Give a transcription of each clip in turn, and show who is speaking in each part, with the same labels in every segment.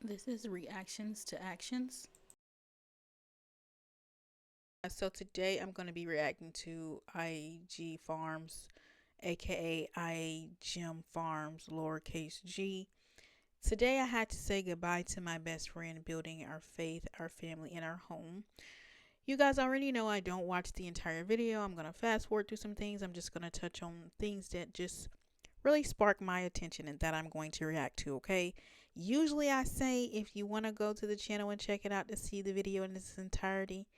Speaker 1: This is reactions to actions. So today I'm going to be reacting to I.A.G FARMS, aka I.A.G FARMS, lowercase g. Today I had to say goodbye to my best friend, building our faith, our family, and our home. You guys already know I don't watch the entire video. I'm going to fast forward through some things. I'm just going to touch on things that just really spark my attention and that I'm going to react to, okay? Usually I say if you want to go to the channel and check it out to see the video in its entirety,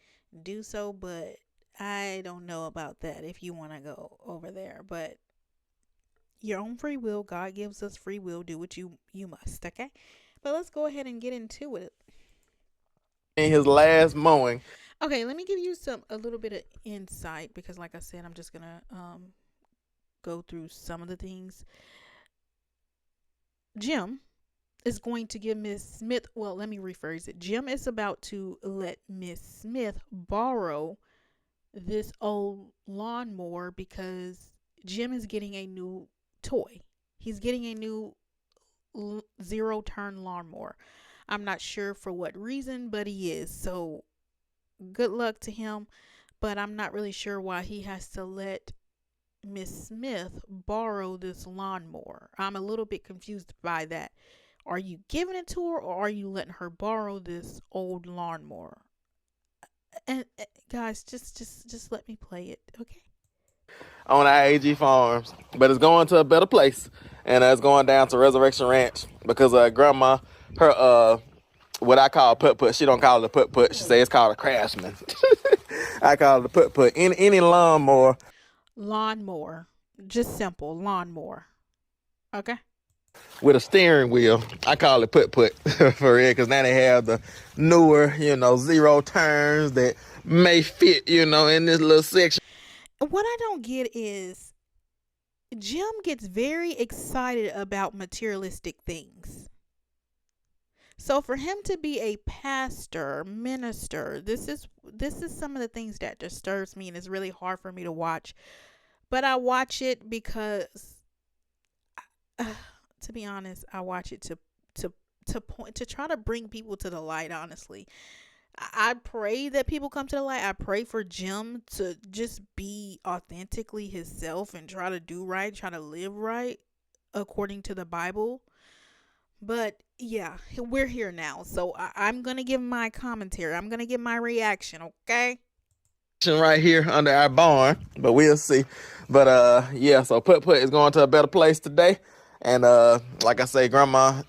Speaker 1: do so, but I don't know about that if you want to go over there. But your own free will, God gives us free will, do what you must, okay? But let's go ahead and get into it.
Speaker 2: In his last mowing.
Speaker 1: Okay, let me give you a little bit of insight because like I said, I'm just going to go through some of the things. Jim is going to give Miss Smith, well, let me rephrase it. Jim is about to let Miss Smith borrow this old lawnmower because Jim is getting a new toy. He's getting a new zero turn lawnmower. I'm not sure for what reason, but he is. So good luck to him. But I'm not really sure why he has to let Miss Smith borrow this lawnmower. I'm a little bit confused by that. Are you giving it to her or are you letting her borrow this old lawnmower? And guys, just let me play it, okay?
Speaker 2: On I.A.G Farms, but it's going to a better place, and it's going down to Resurrection Ranch because grandma, her what I call put put, she don't call it a put put. She say it's called a Craftsman. I call it a put put. Any lawnmower
Speaker 1: Lawnmower, just simple lawnmower, okay?
Speaker 2: with a steering wheel, I call it put put for real, because now they have the newer, zero turns that may fit, in this little section.
Speaker 1: What I don't get is Jim gets very excited about materialistic things. So for him to be a pastor, minister, this is some of the things that disturbs me and it's really hard for me to watch. But I watch it because to be honest, I watch it to point to try to bring people to the light, honestly. I pray that people come to the light. I pray for Jim to just be authentically himself and try to do right, try to live right according to the Bible. But yeah, we're here now. So I'm going to give my commentary. I'm going to give my reaction, okay?
Speaker 2: Right here under our barn, but we'll see. But yeah, so put is going to a better place today. And like I say, grandma,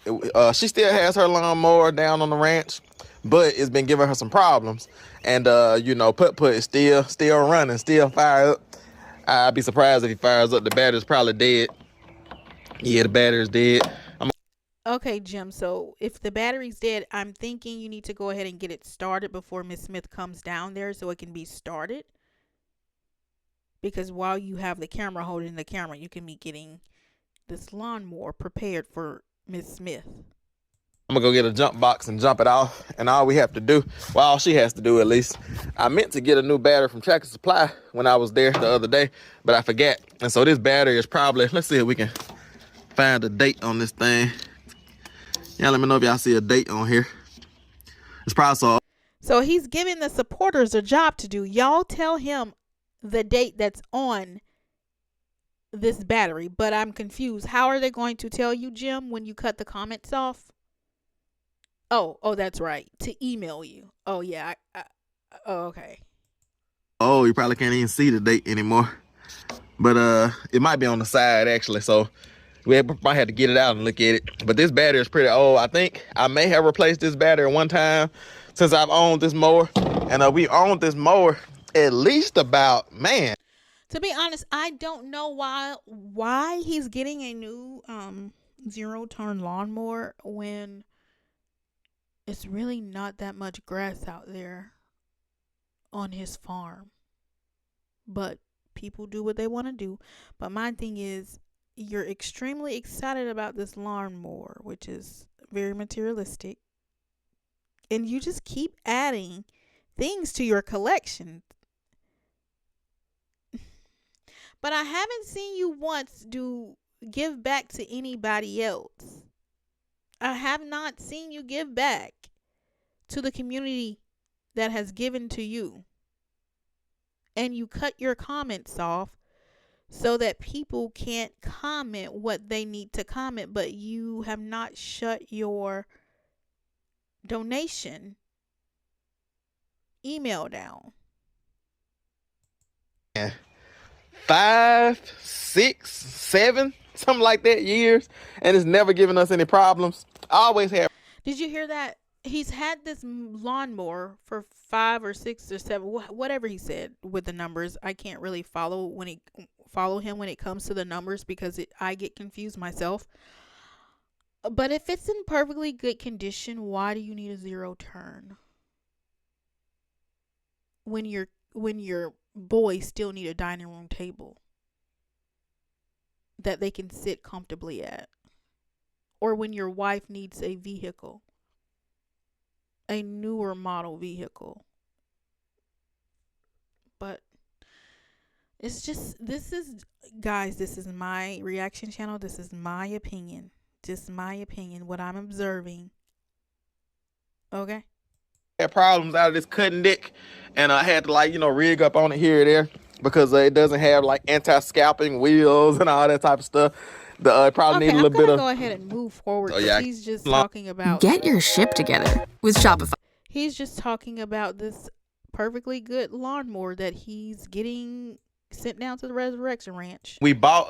Speaker 2: she still has her lawnmower down on the ranch, but it's been giving her some problems. And put is still running, still fired up. I'd be surprised if he fires up. The battery's probably dead. Yeah, the battery's dead.
Speaker 1: Okay, Jim. So if the battery's dead, I'm thinking you need to go ahead and get it started before Miss Smith comes down there so it can be started. Because while you have the camera holding the camera, you can be getting this lawnmower prepared for Miss Smith.
Speaker 2: I'm gonna go get a jump box and jump it off. And all we have to do, well, all she has to do at least, I meant to get a new battery from Tractor Supply when I was there the other day, but I forgot. And so this battery is probably, let's see if we can find a date on this thing. Yeah, let me know if y'all see a date on here. It's probably
Speaker 1: So he's giving the supporters a job to do. Y'all tell him the date that's on this battery, but I'm confused. How are they going to tell you, Jim, when you cut the comments off? Oh, that's right. To email you. Oh, yeah. Oh, okay.
Speaker 2: oh, you probably can't even see the date anymore. But it might be on the side actually, so we might have to get it out and look at it. But this battery is pretty old. I think I may have replaced this battery one time since I've owned this mower. And we owned this mower at least about, man.
Speaker 1: To be honest, I don't know why he's getting a new zero turn lawnmower when it's really not that much grass out there on his farm. But people do what they want to do. But my thing is, you're extremely excited about this lawnmower, which is very materialistic, and you just keep adding things to your collection. But I haven't seen you once do give back to anybody else. I have not seen you give back to the community that has given to you. And you cut your comments off so that people can't comment what they need to comment, but you have not shut your donation email down.
Speaker 2: 5, 6, 7, something like that years, and it's never given us any problems. I always have.
Speaker 1: Did you hear that? He's had this lawnmower for 5 or 6 or 7, whatever he said with the numbers. I can't really follow him when it comes to the numbers because I get confused myself. But if it's in perfectly good condition, why do you need a zero turn? When your boys still need a dining room table that they can sit comfortably at. Or when your wife needs a vehicle, a newer model vehicle. But it's just, this is my reaction channel. This is my opinion. Just my opinion, what I'm observing. Okay?
Speaker 2: Had problems out of this cutting deck, and I had to rig up on it here or there because it doesn't have like anti-scalping wheels and all that type of stuff. Probably need a little bit of.
Speaker 1: Go ahead and move forward.
Speaker 2: Oh, yeah.
Speaker 1: He's just talking about.
Speaker 3: Get your ship together with Shopify.
Speaker 1: He's just talking about this perfectly good lawnmower that he's getting sent down to the Resurrection Ranch.
Speaker 2: We bought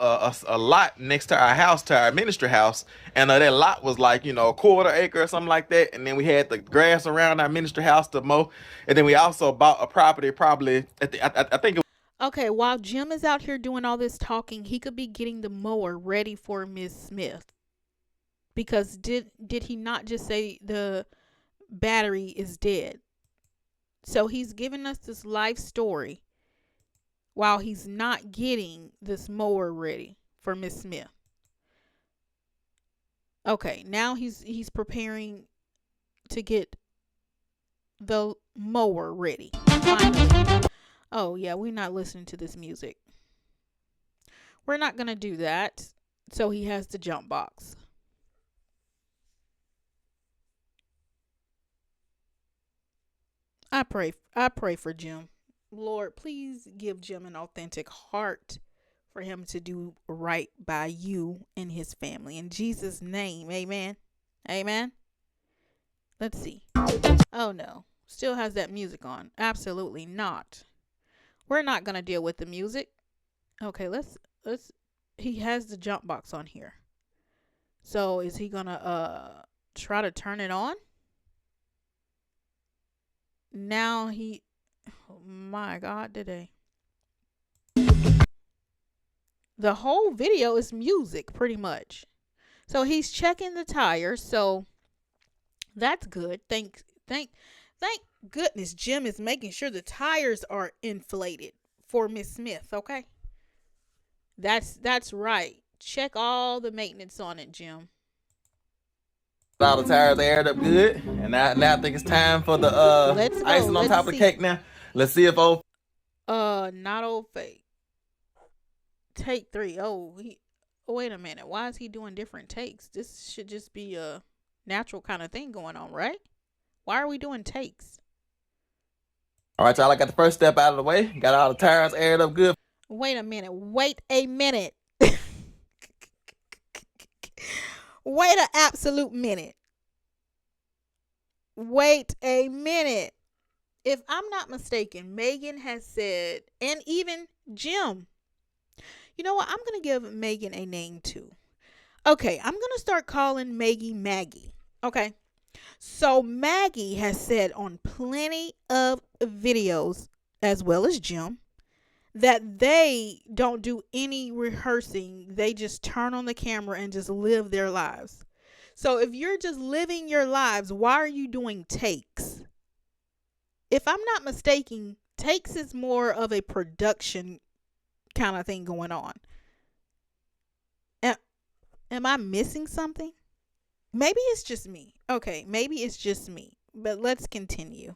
Speaker 2: a lot next to our house, to our ministry house, and that lot was like a quarter acre or something like that. And then we had the grass around our ministry house to mow, and then we also bought a property probably at the I think.
Speaker 1: Okay, while Jim is out here doing all this talking, he could be getting the mower ready for Miss Smith. Because did he not just say the battery is dead? So he's giving us this life story while he's not getting this mower ready for Miss Smith. Okay, now he's preparing to get the mower ready. Finally. Oh yeah, we're not listening to this music. We're not gonna do that. So he has the jump box. I pray for Jim. Lord, please give Jim an authentic heart for him to do right by you and his family. In Jesus' name, amen. Amen. Let's see. Oh no, still has that music on. Absolutely not. We're not going to deal with the music. Okay, let's he has the jump box on here. So is he going to try to turn it on? Now oh my God, today. The whole video is music pretty much. So he's checking the tires, so that's good. Thank goodness Jim is making sure the tires are inflated for Miss Smith, okay? That's right. Check all the maintenance on it, Jim.
Speaker 2: All the tires aired up good, and now I think it's time for the icing on top of the cake now. Let's see if
Speaker 1: not old fake. Take 3. Wait a minute. Why is he doing different takes? This should just be a natural kind of thing going on, right? Why are we doing takes?
Speaker 2: All right, y'all, I got the first step out of the way. Got all the tires aired up good.
Speaker 1: Wait a minute. Wait an absolute minute. Wait a minute. If I'm not mistaken, Megan has said, and even Jim, you know what? I'm going to give Megan a name too. Okay, I'm going to start calling Maggie. Okay. So Maggie has said on plenty of videos, as well as Jim, that they don't do any rehearsing. They just turn on the camera and just live their lives. So if you're just living your lives, why are you doing takes? If I'm not mistaken, takes is more of a production kind of thing going on. Am I missing something? Maybe it's just me. Okay, maybe it's just me. But let's continue.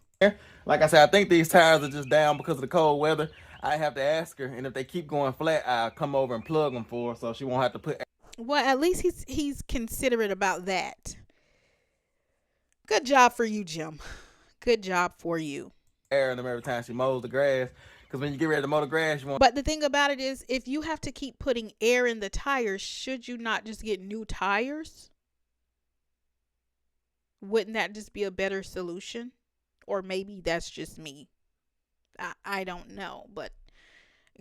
Speaker 2: Like I said, I think these tires are just down because of the cold weather. I have to ask her, and if they keep going flat, I'll come over and plug them for her so she won't have to put.
Speaker 1: Well, at least he's considerate about that. Good job for you, Jim. Good job for you.
Speaker 2: Air in them every time she mows the grass. Because when you get ready to mow the grass, you want.
Speaker 1: But the thing about it is, if you have to keep putting air in the tires, should you not just get new tires? Wouldn't that just be a better solution? Or maybe that's just me. I don't know. But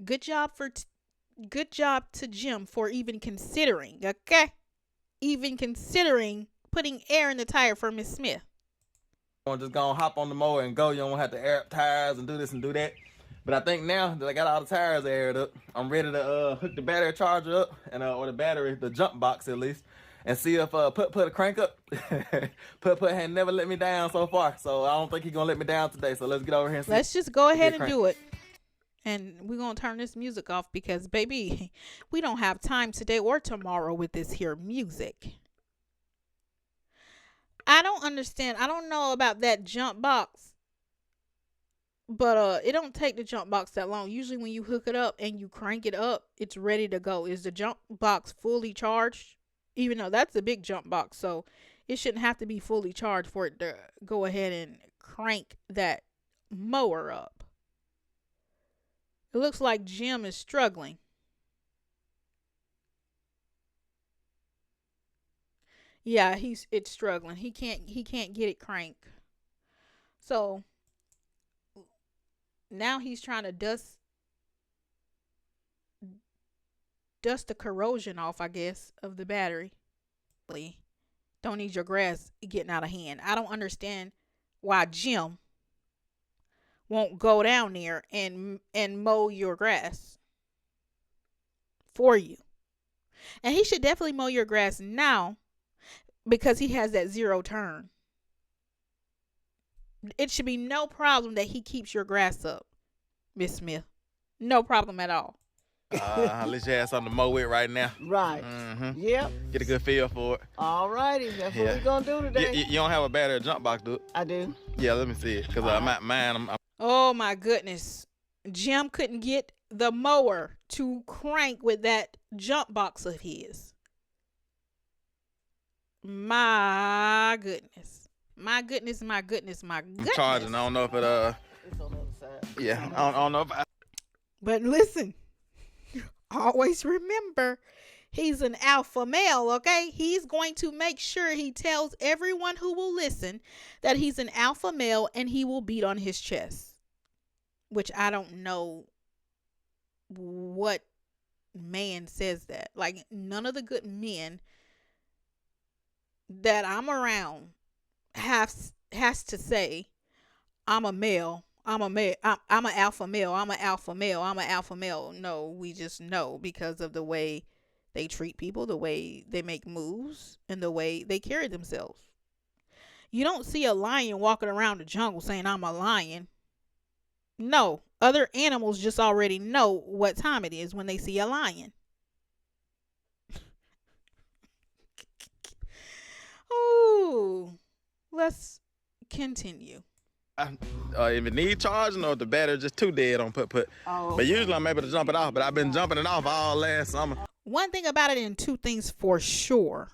Speaker 1: good job good job to Jim for even considering, okay? Even considering putting air in the tire for Miss Smith.
Speaker 2: Just gonna hop on the mower and go. You don't have to air up tires and do this and do that. But I think now that I got all the tires aired up, I'm ready to hook the battery charger up and or the jump box at least, and see if put a crank up. put had never let me down so far, so I don't think he's gonna let me down today. So let's get over here and see.
Speaker 1: Let's just go ahead and do it. And we're going to turn this music off because, baby, we don't have time today or tomorrow with this here music. I don't understand. I don't know about that jump box, but it don't take the jump box that long. Usually when you hook it up and you crank it up, it's ready to go. Is the jump box fully charged? Even though that's a big jump box, so it shouldn't have to be fully charged for it to go ahead and crank that mower up. It looks like Jim is struggling. Yeah, it's struggling. He can't get it cranked. So now he's trying to dust the corrosion off, I guess, of the battery. Don't need your grass getting out of hand. I don't understand why Jim won't go down there and mow your grass for you. And he should definitely mow your grass now because he has that zero turn. It should be no problem that he keeps your grass up, Miss Smith. No problem at all.
Speaker 2: At least you have something to mow with right now.
Speaker 4: Right.
Speaker 2: Mm-hmm.
Speaker 4: Yep.
Speaker 2: Get a good feel for it.
Speaker 4: All righty. That's what we're going to do today.
Speaker 2: You don't have a battery jump box, do it?
Speaker 4: I do.
Speaker 2: Yeah, let me see it. Because mine,
Speaker 1: Oh, my goodness. Jim couldn't get the mower to crank with that jump box of his. My goodness. My goodness, my goodness, my goodness.
Speaker 2: I'm charging. I don't know if it,
Speaker 4: It's on the other side.
Speaker 2: yeah, I don't know if
Speaker 1: But listen, always remember, he's an alpha male, okay? He's going to make sure he tells everyone who will listen that he's an alpha male and he will beat on his chest. Which I don't know what man says that. Like, none of the good men that I'm around has to say, I'm a male. I'm an alpha male. I'm an alpha male. I'm an alpha male. No, we just know because of the way they treat people, the way they make moves, and the way they carry themselves. You don't see a lion walking around the jungle saying, I'm a lion. No, other animals just already know what time it is when they see a lion. Oh, let's continue.
Speaker 2: if it needs charging or if the battery just too dead on put.
Speaker 4: Oh,
Speaker 2: But usually I'm able to jump it off. But I've been jumping it off all last summer.
Speaker 1: One thing about it, and two things for sure.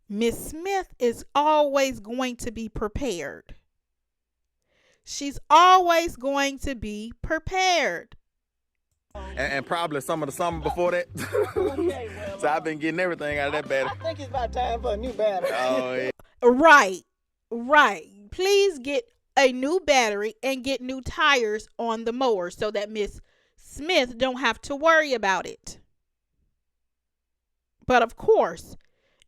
Speaker 1: Miss Smith is always going to be prepared. She's always going to be prepared.
Speaker 2: And probably some of the summer before that.
Speaker 4: okay, well,
Speaker 2: So I've been getting everything out of that battery.
Speaker 4: I think it's about time for a new battery.
Speaker 2: Oh, yeah.
Speaker 1: Right. Please get a new battery and get new tires on the mower so that Miss Smith don't have to worry about it. But of course,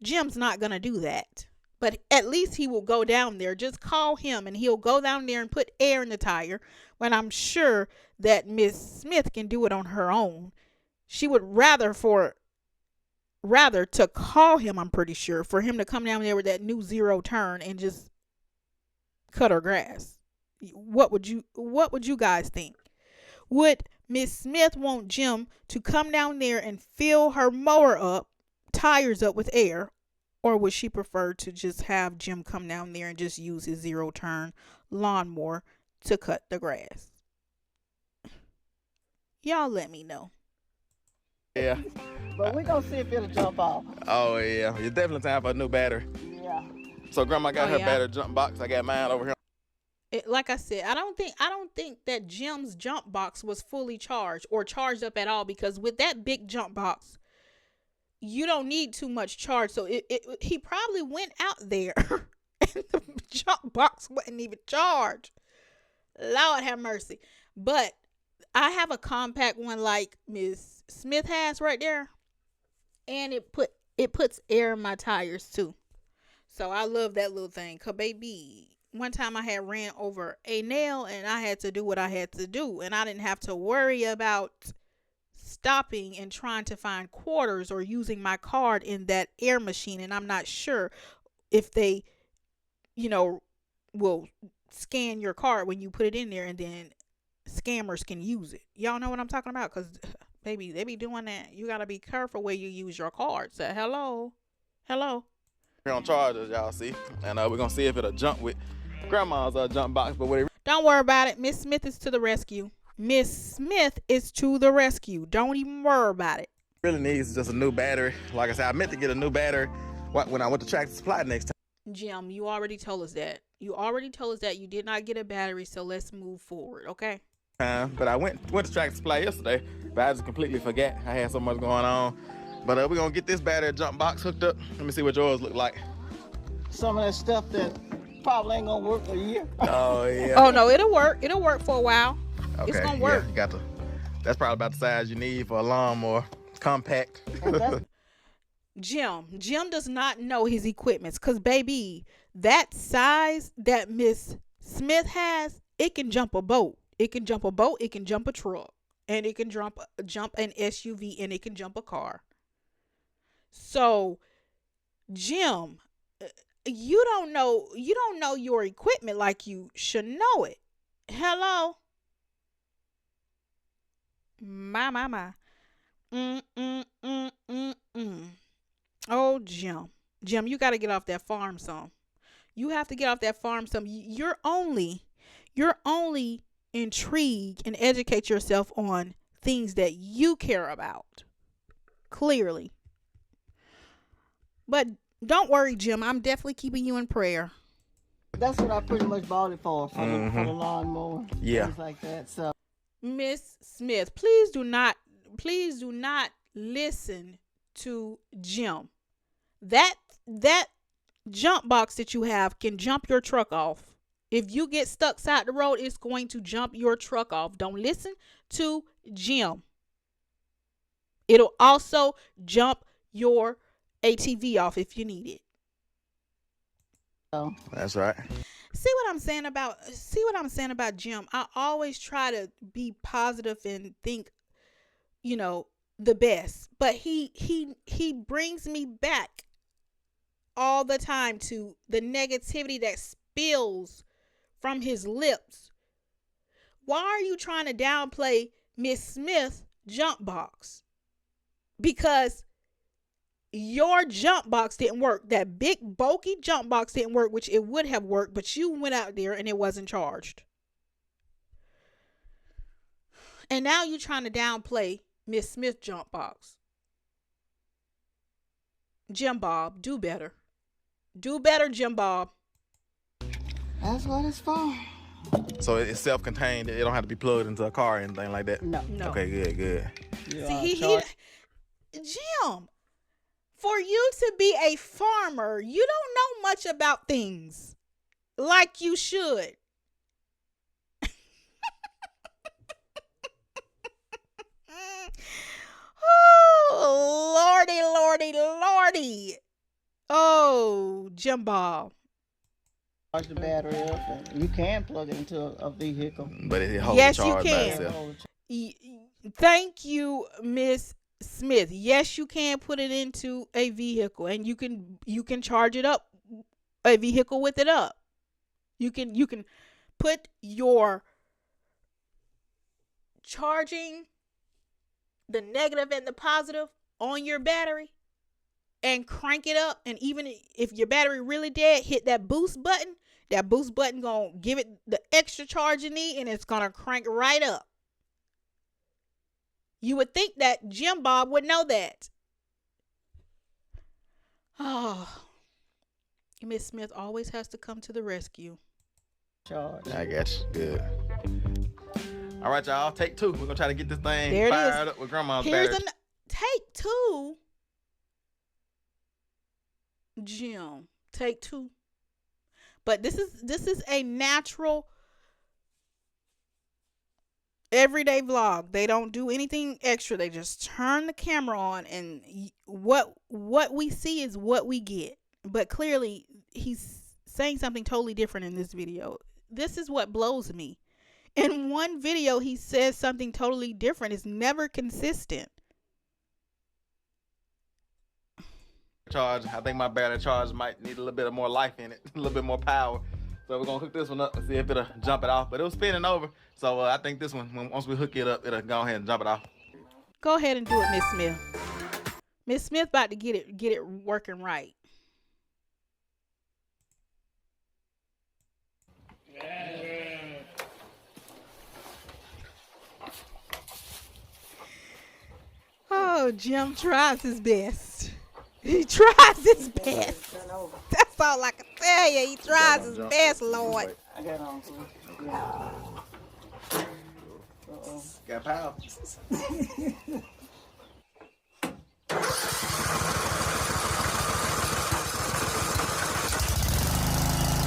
Speaker 1: Jim's not going to do that. But at least he will go down there. Just call him and he'll go down there and put air in the tire when I'm sure that Miss Smith can do it on her own. She would rather to call him, I'm pretty sure, for him to come down there with that new zero turn and just cut her grass. What would you guys think? Would Miss Smith want Jim to come down there and fill her mower up, tires up with air? Or would she prefer to just have Jim come down there and just use his zero turn lawnmower to cut the grass? Y'all let me know.
Speaker 2: Yeah.
Speaker 4: But we're going to see if it'll jump off.
Speaker 2: Oh, yeah. It's definitely time for a new battery.
Speaker 4: Yeah.
Speaker 2: So grandma got
Speaker 1: Oh
Speaker 2: her
Speaker 1: yeah.
Speaker 2: battery jump box. I got mine over here.
Speaker 1: Like I said, I don't think that Jim's jump box was fully charged or charged up at all, because with that big jump box, you don't need too much charge. So he probably went out there and the jump box wasn't even charged. Lord have mercy. But I have a compact one like Miss Smith has right there, and it puts air in my tires too. So I love that little thing. Cause baby, one time I had ran over a nail and I had to do what I had to do, and I didn't have to worry about stopping and trying to find quarters or using my card in that air machine. And I'm not sure if they, you know, will scan your card when you put it in there, and then scammers can use it. Y'all know what I'm talking about? Because baby, they be doing that. You got to be careful where you use your card. So hello.
Speaker 2: Here on chargers, y'all see. And we're going to see if it'll jump with grandma's jump box. But what it
Speaker 1: Don't worry about it. Miss Smith is to the rescue. Miss Smith is to the rescue. Don't even worry about it.
Speaker 2: really needs is just a new battery. Like I said, I meant to get a new battery when I went to Tractor Supply next time.
Speaker 1: Jim, you already told us that. You did not get a battery, so let's move forward, okay?
Speaker 2: But I went to Tractor Supply yesterday, but I just completely forgot. I had so much going on. But we're going to get this battery jump box hooked up. Let me see what yours look like.
Speaker 4: Some of that stuff that probably ain't gonna work a year.
Speaker 2: Oh, yeah.
Speaker 1: Oh, no, it'll work. It'll work for a while.
Speaker 2: Okay,
Speaker 1: It's going to work.
Speaker 2: Yeah, that's probably about the size you need for a lawnmower. Compact.
Speaker 1: Jim does not know his equipments, because, baby, that size that Miss Smith has, it can jump a boat. It can jump a truck, and it can jump an SUV, and it can jump a car. So, Jim, you don't know your equipment like you should know it. Hello? My. Oh, Jim, you got to get off that farm some. You have to get off that farm some. You're only intrigue and educate yourself on things that you care about. Clearly. But don't worry, Jim. I'm definitely keeping you in prayer.
Speaker 4: That's what I pretty much bought it for the lawnmower.
Speaker 2: Yeah.
Speaker 4: Things like that. So
Speaker 1: Miss Smith, please do not listen to Jim. That jump box that you have can jump your truck off. If you get stuck side the road, it's going to jump your truck off. Don't listen to Jim. It'll also jump your ATV off if you need it.
Speaker 2: That's right.
Speaker 1: See what I'm saying about Jim? I always try to be positive and think, the best. But he brings me back all the time to the negativity that spills from his lips. Why are you trying to downplay Miss Smith's jump box? Because your jump box didn't work. That big bulky jump box didn't work, which it would have worked, but you went out there and it wasn't charged. And now you're trying to downplay Miss Smith's jump box. Jim Bob, do better. Do better, Jim Bob.
Speaker 4: that's what it's for.
Speaker 2: So it's self-contained. It don't have to be plugged into a car or anything like that?
Speaker 4: No.
Speaker 2: Okay, good.
Speaker 1: See, Jim, for you to be a farmer, you don't know much about things like you should. Oh, Lordy. Oh, Jim Bob.
Speaker 4: Charge the battery up, and you can plug it into a vehicle.
Speaker 2: But it holds
Speaker 1: Yes,
Speaker 2: the
Speaker 1: you
Speaker 2: charge by
Speaker 1: can.
Speaker 2: itself.
Speaker 1: Thank you, Miss Smith. Yes, you can put it into a vehicle, and you can charge it up, a vehicle with it up. You can put your charging, the negative and the positive, on your battery and crank it up. And even if your battery really dead, hit that boost button. That boost button gonna give it the extra charge you need, and it's gonna crank right up. You would think that Jim Bob would know that. Oh, Miss Smith always has to come to the rescue.
Speaker 4: Charge.
Speaker 2: I got you. Good. All right, y'all. Take 2. We're gonna try to get this thing
Speaker 1: There it
Speaker 2: fired
Speaker 1: is.
Speaker 2: up with Grandma's
Speaker 1: Here's
Speaker 2: battery.
Speaker 1: take 2. Jim, take 2. But this is a natural everyday vlog. They don't do anything extra. They just turn the camera on, and what we see is what we get. But clearly he's saying something totally different in this video. This is what blows me. In one video he says something totally different. It's never consistent.
Speaker 2: Charge. I think my battery charge might need a little bit of more life in it, a little bit more power. So we're gonna hook this one up and see if it'll jump it off. But it was spinning over, so I think this one, once we hook it up, it'll go ahead and jump it off.
Speaker 1: Go ahead and do it, Miss Smith. Miss Smith about to get it working right. Oh, Jim tries his best. He tries his best. That's all I can tell you. He tries his best, Lord.
Speaker 4: I got on too. Yeah. Uh-oh.
Speaker 2: Got power.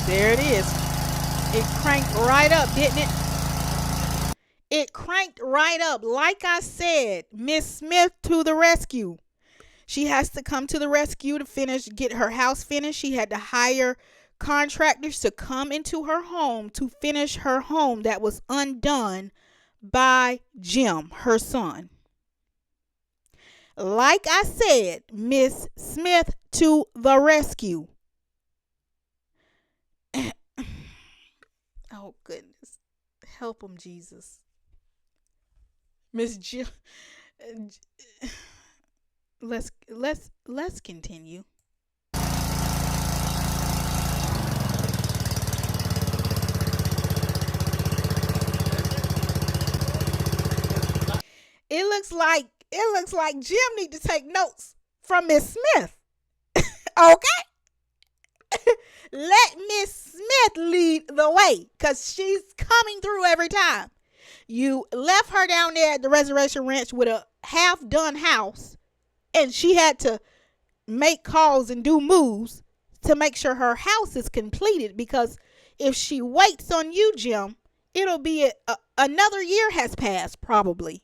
Speaker 1: There it is. It cranked right up, didn't it? It cranked right up. Like I said, Miss Smith to the rescue. She has to come to the rescue to get her house finished. She had to hire contractors to come into her home to finish her home that was undone by Jim, her son. Like I said, Miss Smith to the rescue. Oh, goodness. Help him, Jesus. Miss Jill. Let's continue. It looks like Jim need to take notes from Miss Smith. Okay? Let Miss Smith lead the way, because she's coming through every time. You left her down there at the Reservation Ranch with a half-done house, and she had to make calls and do moves to make sure her house is completed, because if she waits on you, Jim, it'll be another year has passed probably.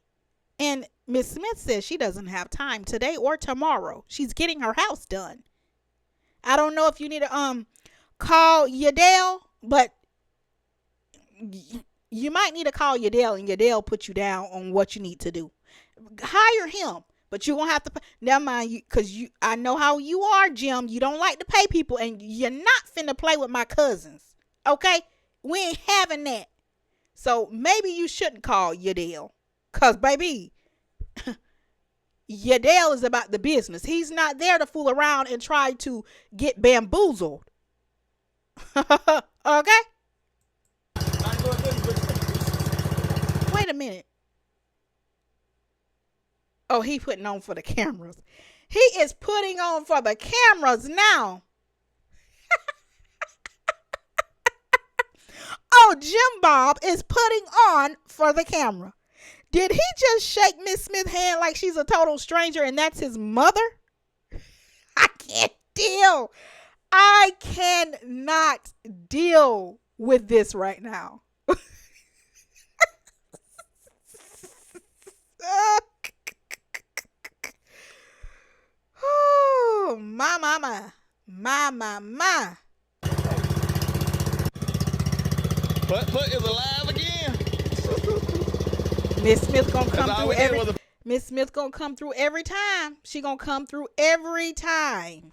Speaker 1: And Miss Smith says she doesn't have time today or tomorrow. She's getting her house done. I don't know if you need to call Yadel, but you might need to call Yadel, and Yadel put you down on what you need to do. Hire him, but you're gonna have to. Never mind, because I know how you are, Jim. You don't like to pay people, and you're not finna play with my cousins. Okay, we ain't having that. So maybe you shouldn't call Yadel, cause baby, Yadel is about the business. He's not there to fool around and try to get bamboozled. Okay? Wait a minute. Oh, he putting on for the cameras. He is putting on for the cameras now. Oh, Jim Bob is putting on for the camera. Did he just shake Miss Smith's hand like she's a total stranger and that's his mother? I can't deal. I cannot deal with this right now. Oh, my.
Speaker 2: Put is alive again.
Speaker 1: Miss Smith gonna come through Miss Smith gonna come through every time. She gonna come through every time.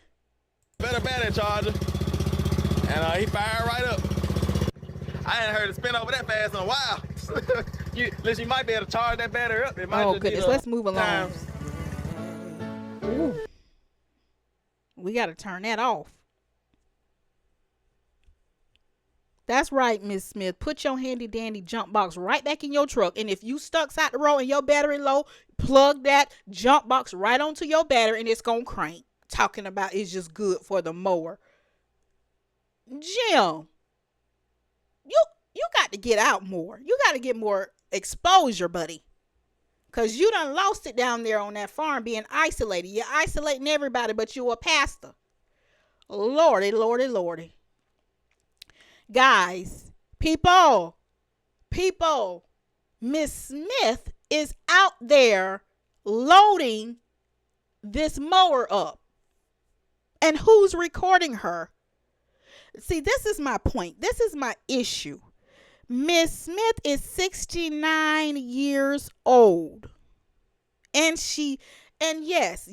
Speaker 2: Better charger. And he fired right up. I hadn't heard it spin over that fast in a while. Listen, you might be able to charge that battery up. It might
Speaker 1: Oh,
Speaker 2: just
Speaker 1: goodness. Let's move along. Ooh. We got to turn that off. That's right, Miss Smith. Put your handy dandy jump box right back in your truck. And if you stuck side the road and your battery low, plug that jump box right onto your battery and it's going to crank. Talking about it's just good for the mower. Jim, you you got to get out more. You got to get more exposure, buddy. Cause you done lost it down there on that farm being isolated. You're isolating everybody, but you a pastor. Lordy, lordy, lordy. Guys, people, Miss Smith is out there loading this mower up. And who's recording her? See, this is my point. This is my issue. Miss Smith is 69 years old. And yes,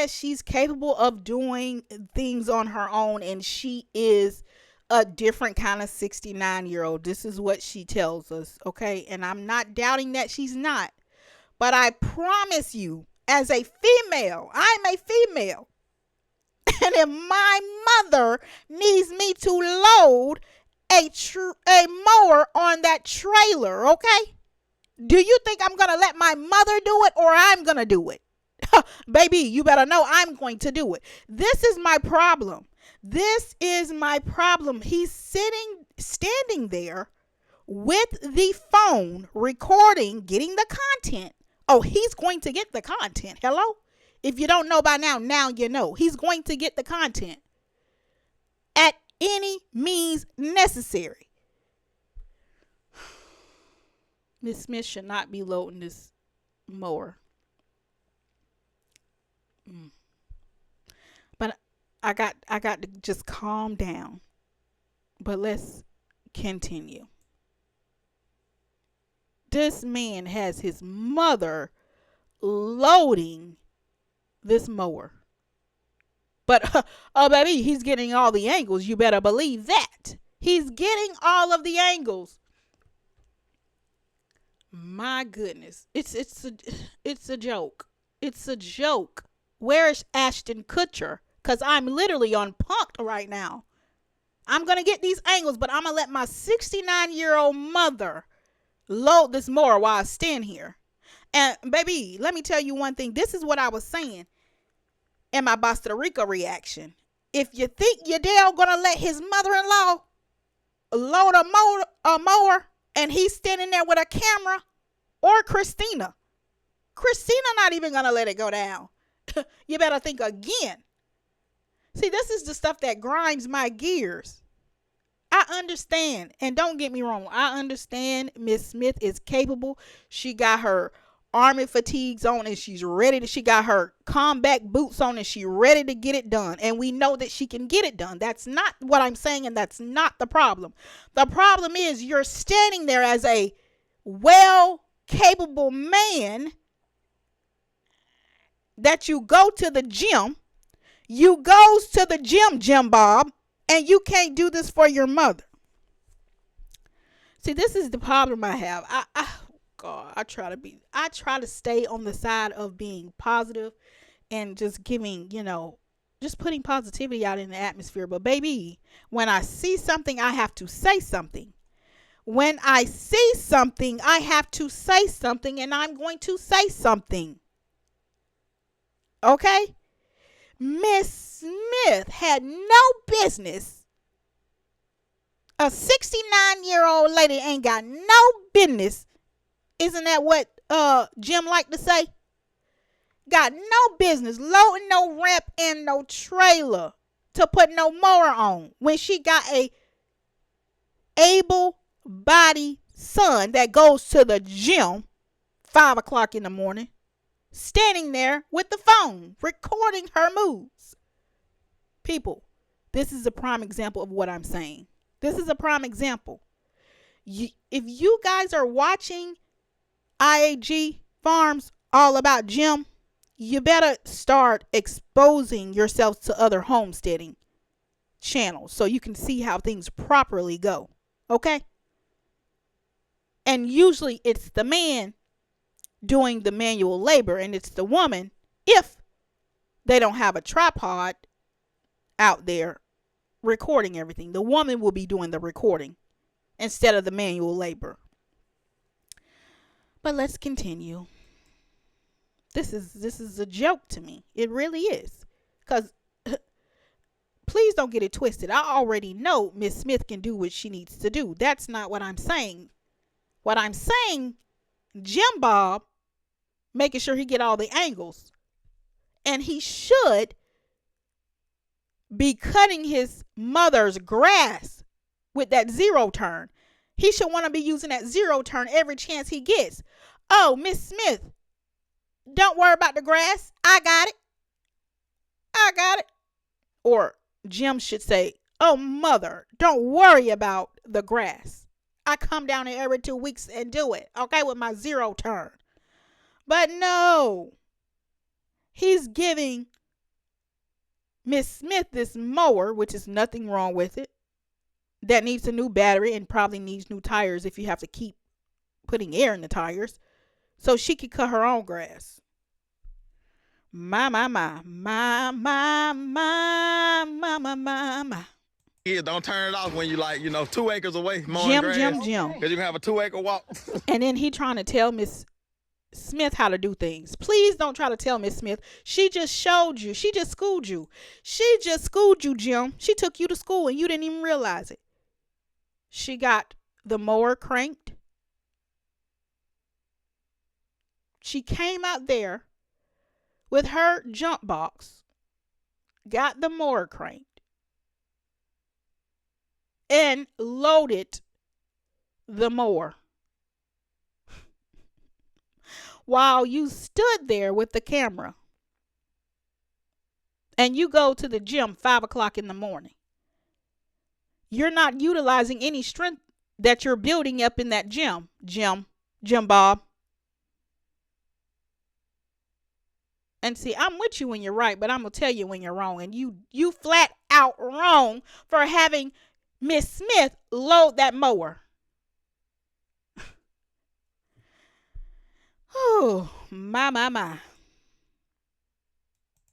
Speaker 1: she's capable of doing things on her own, and she is a different kind of 69-year-old. This is what she tells us, okay? And I'm not doubting that she's not. But I promise you, as a female, I'm a female. And if my mother needs me to load a mower on that trailer, okay? Do you think I'm going to let my mother do it, or I'm going to do it? Baby, you better know I'm going to do it. This is my problem. He's standing there with the phone, recording, getting the content. Oh, he's going to get the content. Hello? If you don't know by now, now you know. He's going to get the content at any means necessary. Miss Smith should not be loading this mower. But I got to just calm down. But let's continue. This man has his mother loading this mower. But, oh, baby, he's getting all the angles. You better believe that. He's getting all of the angles. My goodness. It's a joke. It's a joke. Where is Ashton Kutcher? Because I'm literally on punked right now. I'm going to get these angles, but I'm going to let my 69-year-old mother load this mower while I stand here. And, baby, let me tell you one thing. This is what I was saying in my Costa Rica reaction. If you think your dad going to let his mother-in-law load a mower and he's standing there with a camera, or Christina not even going to let it go down. You better think again. See, this is the stuff that grinds my gears. I understand, and don't get me wrong, I understand Miss Smith is capable. She got her army fatigues on and she's ready to, she got her combat boots on and she's ready to get it done. And we know that she can get it done. That's not what I'm saying, and that's not the problem. The problem is you're standing there as a capable man that you go to the gym. You goes to the gym, Jim Bob, and you can't do this for your mother. See, this is the problem I have. I try to stay on the side of being positive and just giving, just putting positivity out in the atmosphere. But baby, when I see something, I have to say something. When I see something, I have to say something, and I'm going to say something. Okay? Miss Smith had no business. A 69-year-old lady ain't got no business. Isn't that what Jim like to say? Got no business loading no ramp and no trailer to put no mower on when she got a able-bodied son that goes to the gym 5 o'clock in the morning, standing there with the phone, recording her moves. People, this is a prime example of what I'm saying. This is a prime example. If you guys are watching I.A.G. Farms All About Jim, you better start exposing yourselves to other homesteading channels so you can see how things properly go. Okay? And usually it's the man doing the manual labor, and it's the woman, if they don't have a tripod out there recording everything. The woman will be doing the recording instead of the manual labor. But let's continue. This is a joke to me. It really is. Because Please don't get it twisted. I already know Miss Smith can do what she needs to do. That's not what I'm saying. What I'm saying, Jim Bob making sure he get all the angles. And he should be cutting his mother's grass with that zero turn. He should want to be using that zero turn every chance he gets. Oh, Miss Smith, don't worry about the grass. I got it. I got it. Or Jim should say, oh, mother, don't worry about the grass. I come down here every 2 weeks and do it, okay, with my zero turn. But no, he's giving Miss Smith this mower, which is nothing wrong with it, that needs a new battery and probably needs new tires if you have to keep putting air in the tires, so she could cut her own grass. My.
Speaker 2: Yeah, don't turn it off when you like, 2 acres away mowing grass.
Speaker 1: Jim.
Speaker 2: Because you can have a 2-acre walk.
Speaker 1: And then he trying to tell Miss Smith how to do things. Please don't try to tell Miss Smith. She just showed you. She just schooled you. She just schooled you, Jim. She took you to school and you didn't even realize it. She got the mower cranked. She came out there with her jump box, got the mower cranked, and loaded the mower. While you stood there with the camera and you go to the gym 5 o'clock in the morning, you're not utilizing any strength that you're building up in that gym, Jim Bob. And see, I'm with you when you're right, but I'm going to tell you when you're wrong. And you flat out wrong for having Miss Smith load that mower. Oh, my.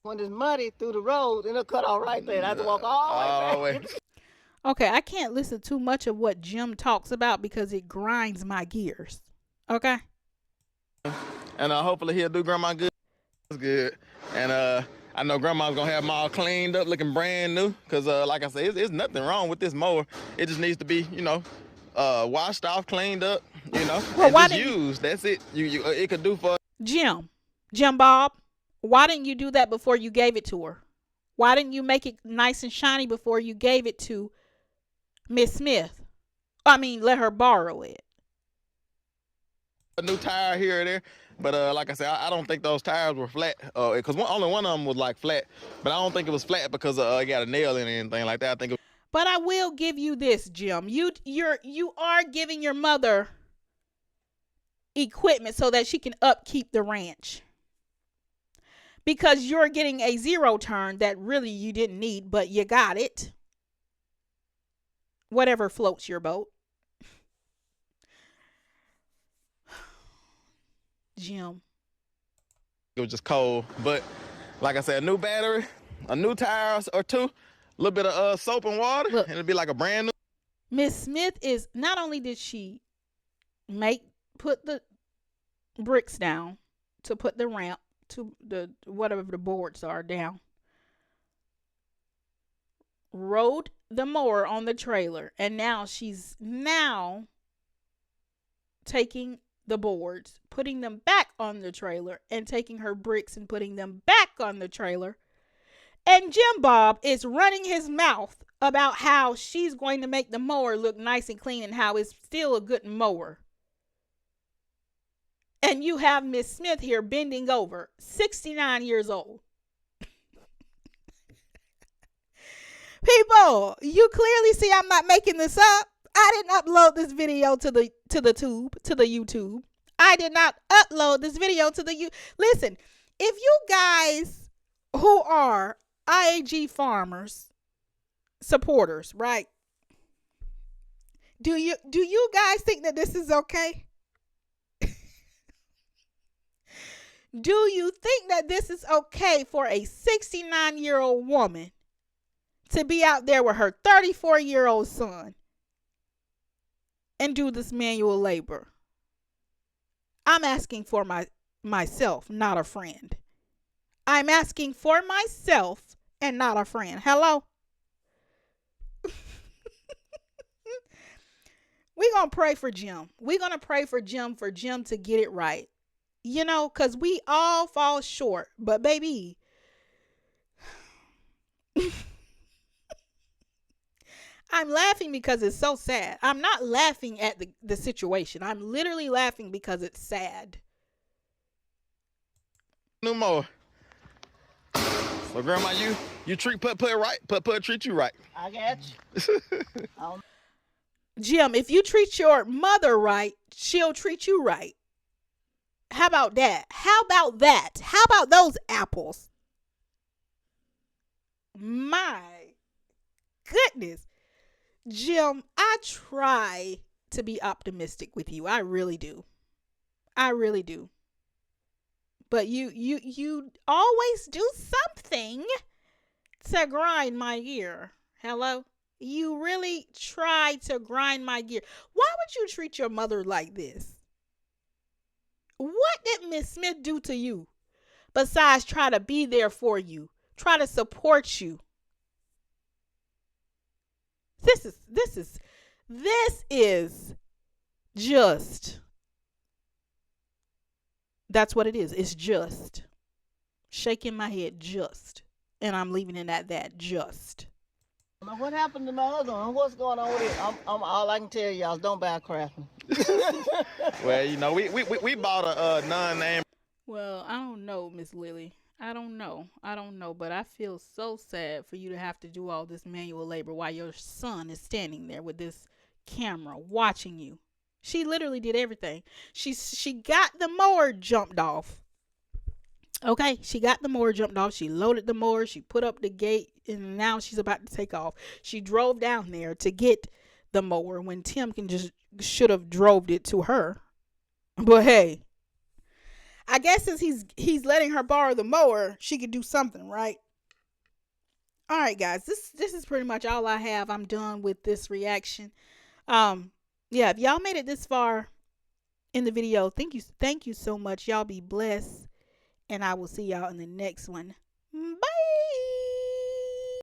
Speaker 4: When it's muddy through the road, it'll cut off right there. I have to walk all the way back.
Speaker 1: Okay, I can't listen too much of what Jim talks about because it grinds my gears. Okay?
Speaker 2: And hopefully he'll do Grandma good. That's good. And I know Grandma's going to have them all cleaned up, looking brand new. Because like I said, there's nothing wrong with this mower. It just needs to be, washed off, cleaned up,
Speaker 1: Well,
Speaker 2: and just used. That's it. It could do for
Speaker 1: Jim Bob, why didn't you do that before you gave it to her? Why didn't you make it nice and shiny before you gave it to Miss Smith? Let her borrow it.
Speaker 2: a new tire here or there. But like I said, I don't think those tires were flat. Because only one of them was like flat. But I don't think it was flat because it got a nail in it or anything like that. I think it was.
Speaker 1: But I will give you this, Jim. You are giving your mother equipment so that she can upkeep the ranch. Because you're getting a zero turn that really you didn't need, but you got it. Whatever floats your boat. Jim.
Speaker 2: It was just cold. But like I said, a new battery, a new tires or two, a little bit of soap and water,
Speaker 1: Look,
Speaker 2: and it'll be like a brand new.
Speaker 1: Miss Smith is, not only did she put the bricks down to put the ramp to the whatever the boards are down, rode the mower on the trailer, and now she's taking the boards, putting them back on the trailer, and taking her bricks and putting them back on the trailer. And Jim Bob is running his mouth about how she's going to make the mower look nice and clean and how it's still a good mower. And you have Miss Smith here bending over, 69 years old. People, you clearly see I'm not making this up. I didn't upload this video to the YouTube. I did not upload this video to the YouTube. Listen, if you guys who are I.A.G. farmers supporters, right? Do you guys think that this is okay? Do you think that this is okay for a 69-year-old woman to be out there with her 34-year-old son and do this manual labor? I'm asking for myself, not a friend. I'm asking for myself and not a friend. Hello? going to pray for Jim. We're going to pray for Jim to get it right. You know, because we all fall short. But baby, I'm laughing because it's so sad. I'm not laughing at the situation. I'm literally laughing because it's sad.
Speaker 2: No more. So grandma, you treat Put right. Put treat you right.
Speaker 4: I got you.
Speaker 1: Jim, if you treat your mother right, she'll treat you right. How about that? How about that? How about those apples? My goodness. Jim, I try to be optimistic with you. I really do. I really do. But you always do something to grind my gear. Hello? You really try to grind my gear. Why would you treat your mother like this? What did Miss Smith do to you besides try to be there for you, try to support you? This is just. That's what it is. It's just. Shaking my head, just. And I'm leaving it at that, just.
Speaker 4: Now what happened to my other one? What's going on with it? I'm all I can tell y'all is don't buy crap.
Speaker 2: Well, you know, we bought a non-name.
Speaker 1: Well, I don't know, Miss Lily. I don't know, but I feel so sad for you to have to do all this manual labor while your son is standing there with this camera watching you. She literally did everything. She got the mower jumped off. Okay, she got the mower jumped off. She loaded the mower. She put up the gate, and now she's about to take off. She drove down there to get the mower when Tim should have drove it to her. But hey, I guess since he's letting her borrow the mower, she could do something, right? All right, guys, this is pretty much all I have. I'm done with this reaction. Yeah, if y'all made it this far in the video, thank you so much. Y'all be blessed, and I will see y'all in the next one.